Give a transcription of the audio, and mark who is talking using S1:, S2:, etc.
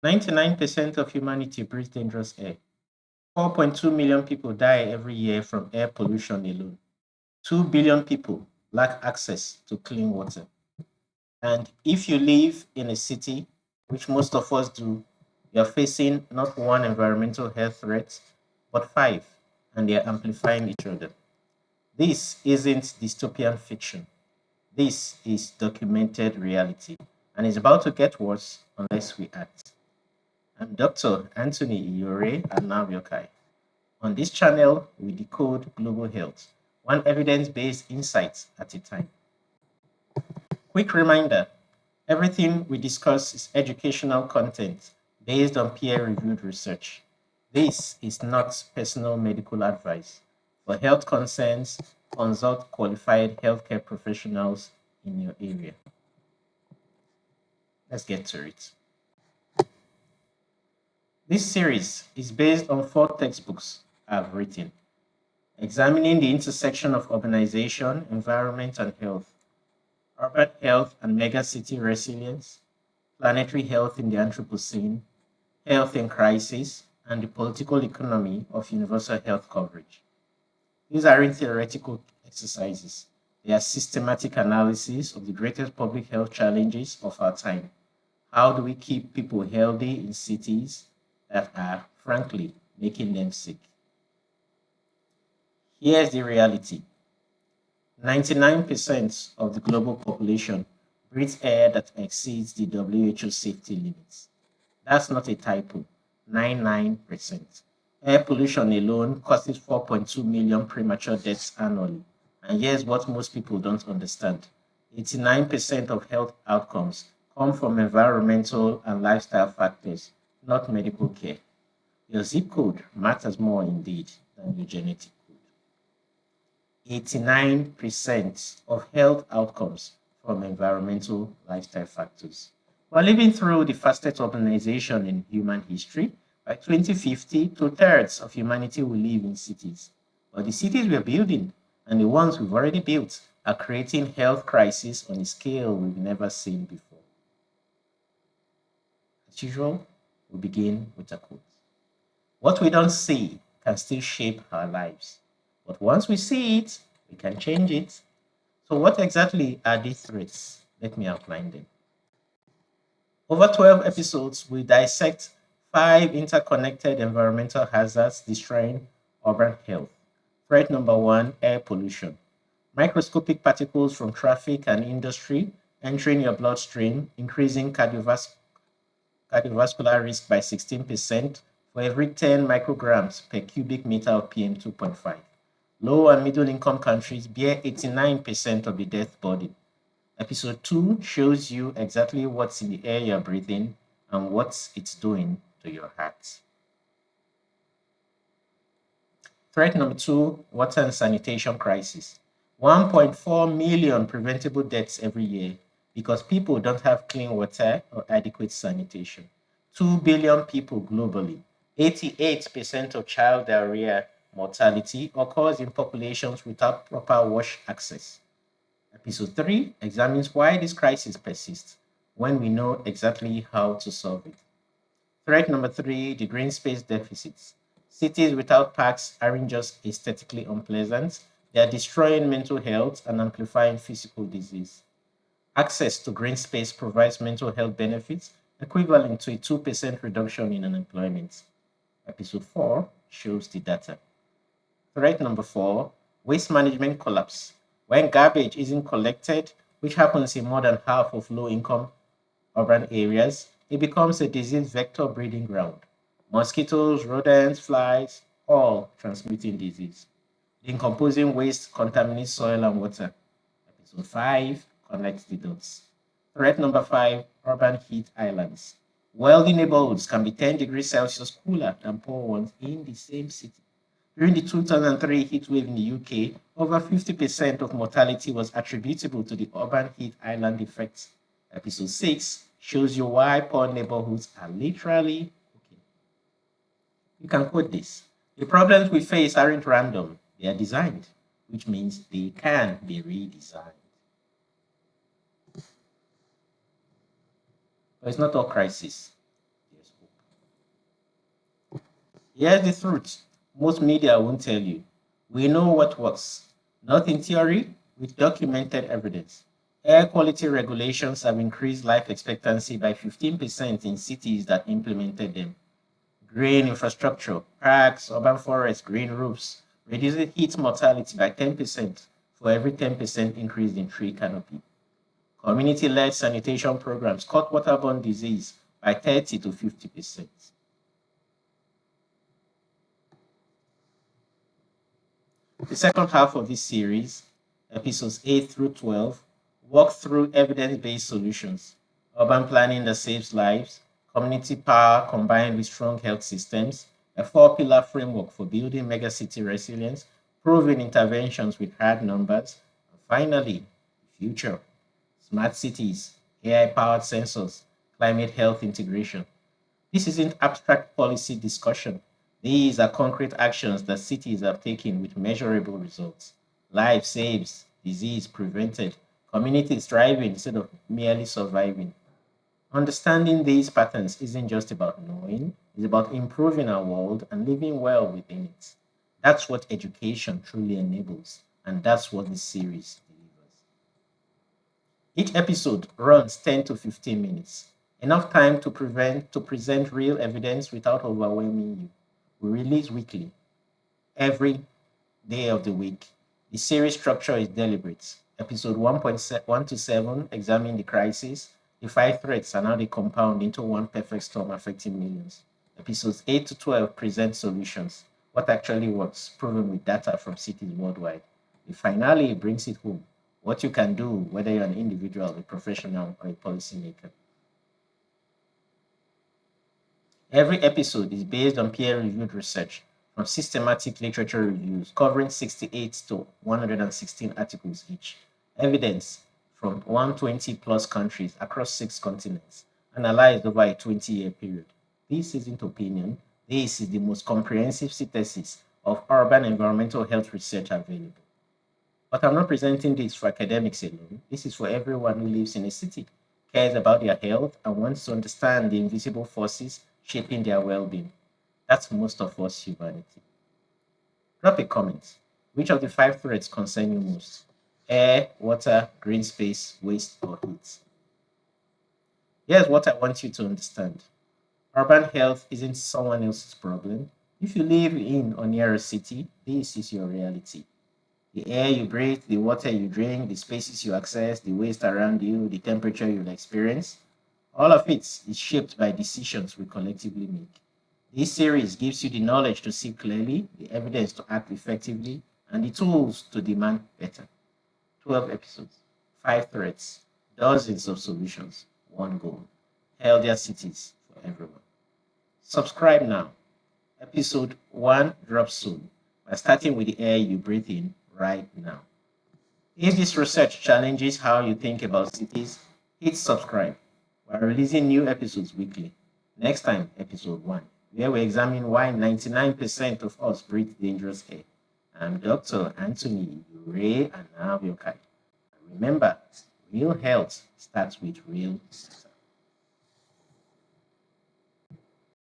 S1: 99% of humanity breathes dangerous air. 4.2 million people die every year from air pollution alone. 2 billion people lack access to clean water. And if you live in a city, which most of us do, you're facing not one environmental health threat, but five, and they're amplifying each other. This isn't dystopian fiction. This is documented reality, and it's about to get worse unless we act. I'm Dr. Anthony Iyore and Anaweokhai. On this channel, we decode global health, one evidence-based insight at a time. Quick reminder, everything we discuss is educational content based on peer-reviewed research. This is not personal medical advice. For health concerns, consult qualified healthcare professionals in your area. Let's get to it. This series is based on 4 textbooks I've written, examining the intersection of urbanization, environment, and health, urban health and megacity resilience, planetary health in the Anthropocene, health in crisis, and the political economy of universal health coverage. These aren't theoretical exercises. They are systematic analysis of the greatest public health challenges of our time. How do we keep people healthy in cities that are, frankly, making them sick? Here's the reality: 99% of the global population breathes air that exceeds the WHO safety limits. That's not a typo. 99%. Air pollution alone causes 4.2 million premature deaths annually. And here's what most people don't understand: 89% of health outcomes come from environmental and lifestyle factors, not medical care. Your zip code matters more indeed than your genetic code. 89% of health outcomes from environmental lifestyle factors. We're living through the fastest urbanization in human history. By 2050, two-thirds of humanity will live in cities. But the cities we're building and the ones we've already built are creating health crises on a scale we've never seen before. As usual, we begin with a quote. What we don't see can still shape our lives. But once we see it, we can change it. So, what exactly are these threats? Let me outline them. Over 12 episodes, we dissect 5 interconnected environmental hazards destroying urban health. Threat number 1: air pollution. Microscopic particles from traffic and industry entering your bloodstream, increasing cardiovascular risk by 16% for every 10 micrograms per cubic meter of PM 2.5. Low and middle income countries bear 89% of the death burden. Episode 2 shows you exactly what's in the air you're breathing and what it's doing to your heart. Threat number 2: water and sanitation crisis. 1.4 million preventable deaths every year because people don't have clean water or adequate sanitation. 2 billion people globally. 88% of child diarrhea mortality occurs in populations without proper wash access. Episode 3 examines why this crisis persists when we know exactly how to solve it. Threat number 3: the green space deficits. Cities without parks aren't just aesthetically unpleasant, they are destroying mental health and amplifying physical disease. Access to green space provides mental health benefits equivalent to a 2% reduction in unemployment. Episode 4 shows the data. Threat number 4: waste management collapse. When garbage isn't collected, which happens in more than half of low income urban areas, it becomes a disease vector breeding ground. Mosquitoes, rodents, flies, all transmitting disease. Decomposing waste contaminates soil and water. Episode 5 connects the dots. Threat number 5: urban heat islands. Wealthy neighborhoods can be 10 degrees Celsius cooler than poor ones in the same city. During the 2003 heat wave in the UK, over 50% of mortality was attributable to the urban heat island effect. Episode 6 shows you why poor neighborhoods are literally okay. You can quote this: the problems we face aren't random, they are designed, which means they can be redesigned. But it's not all crisis. There's Here's the truth most media won't tell you. We know what works, not in theory, with documented evidence. Air quality regulations have increased life expectancy by 15% in cities that implemented them. Green infrastructure, parks, urban forests, green roofs, reduces heat mortality by 10% for every 10% increase in tree canopy. Community-led sanitation programs cut waterborne disease by 30 to 50%. The second half of this series, episodes 8 through 12, walk through evidence-based solutions, urban planning that saves lives, community power combined with strong health systems, a four-pillar framework for building megacity resilience, proven interventions with hard numbers, and finally, the future, smart cities, AI-powered sensors, climate health integration. This isn't abstract policy discussion. These are concrete actions that cities have taken with measurable results. Life saved, disease prevented, communities thriving instead of merely surviving. Understanding these patterns isn't just about knowing, it's about improving our world and living well within it. That's what education truly enables, and that's what this series delivers. Each episode runs 10 to 15 minutes, enough time to present real evidence without overwhelming you. We release weekly, every day of the week. The series structure is deliberate. Episode 1.1 to 7 examine the crisis, the five threats, and how they compound into one perfect storm affecting millions. Episodes 8 to 12 present solutions, what actually works, proven with data from cities worldwide. The finale brings it home, what you can do, whether you're an individual, a professional, or a policymaker. Every episode is based on peer-reviewed research from systematic literature reviews covering 68 to 116 articles each, evidence from 120 plus countries across 6 continents, analyzed over a 20-year period. This isn't opinion, this is the most comprehensive synthesis of urban environmental health research available. But I'm not presenting this for academics alone. This is for everyone who lives in a city, cares about their health, and wants to understand the invisible forces shaping their well being. That's most of us humanity. Drop a comment. Which of the five threats concern you most? Air, water, green space, waste, or heat? Here's what I want you to understand. Urban health isn't someone else's problem. If you live in or near a city, this is your reality. The air you breathe, the water you drink, the spaces you access, the waste around you, the temperature you'll experience, all of it is shaped by decisions we collectively make. This series gives you the knowledge to see clearly, the evidence to act effectively, and the tools to demand better. 12 episodes, 5 threats, dozens of solutions, one goal: healthier cities for everyone. Subscribe now. Episode 1 drops soon by starting with the air you breathe in right now. If this research challenges how you think about cities, hit subscribe. We're releasing new episodes weekly. Next time, episode 1, where we examine why 99% of us breathe dangerous air. I'm Dr. Anthony Iyore and Anaweokhai. Remember, real health starts with real society.